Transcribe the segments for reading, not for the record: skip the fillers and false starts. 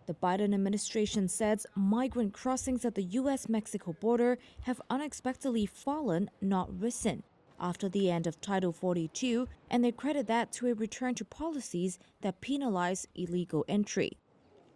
The Biden administration says migrant crossings at the U.S. Mexico border have unexpectedly fallen, not risen, after the end of Title 42, and they credit that to a return to policies that penalize illegal entry.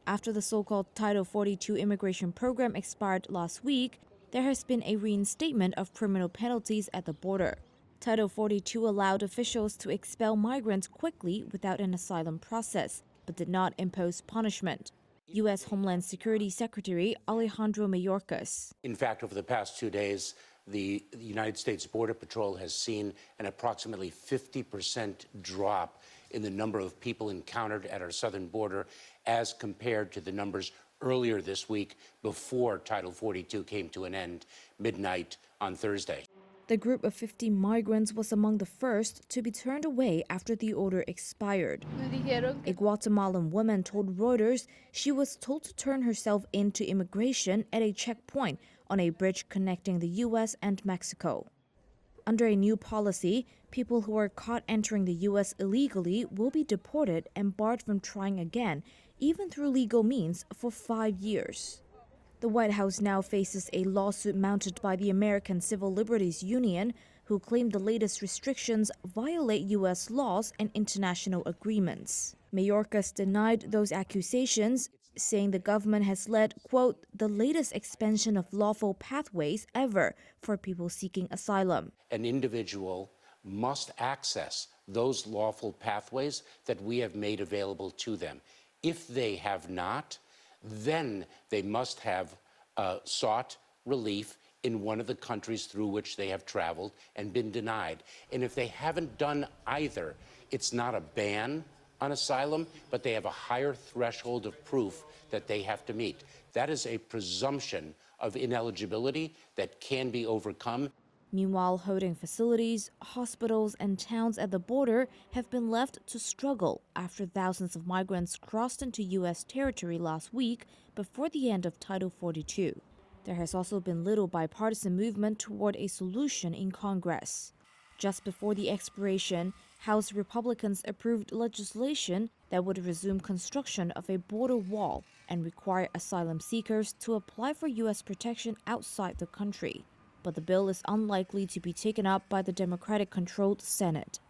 After the so-called Title 42 immigration program expired last week, there has been a reinstatement of criminal penalties at the border. Title 42 allowed officials to expel migrants quickly without an asylum process, but did not impose punishment. U.S. Homeland Security Secretary Alejandro Mayorkas. In fact, over the past 2 days, the United States Border Patrol has seen an approximately 50% drop in the number of people encountered at our southern border as compared to the numbers earlier this week before Title 42 came to an end midnight on Thursday. The group of 50 migrants was among the first to be turned away after the order expired. A Guatemalan woman told Reuters she was told to turn herself in to immigration at a checkpoint on a bridge connecting the U.S. and Mexico. Under a new policy, people who are caught entering the U.S. illegally will be deported and barred from trying again, even through legal means, for 5 years. The White House now faces a lawsuit mounted by the American Civil Liberties Union, who claim the latest restrictions violate U.S. laws and international agreements. Mayorkas denied those accusations, saying the government has led, quote, the latest expansion of lawful pathways ever for people seeking asylum. An individual must access those lawful pathways that we have made available to them. If they have not, then they must have sought relief in one of the countries through which they have traveled and been denied. And if they haven't done either, it's not a ban on asylum, but they have a higher threshold of proof that they have to meet. That is a presumption of ineligibility that can be overcome. Meanwhile, holding facilities, hospitals, and towns at the border have been left to struggle after thousands of migrants crossed into U.S. territory last week before the end of Title 42. There has also been little bipartisan movement toward a solution in Congress. Just before the expiration, House Republicans approved legislation that would resume construction of a border wall and require asylum seekers to apply for U.S. protection outside the country. But the bill is unlikely to be taken up by the Democratic-controlled Senate.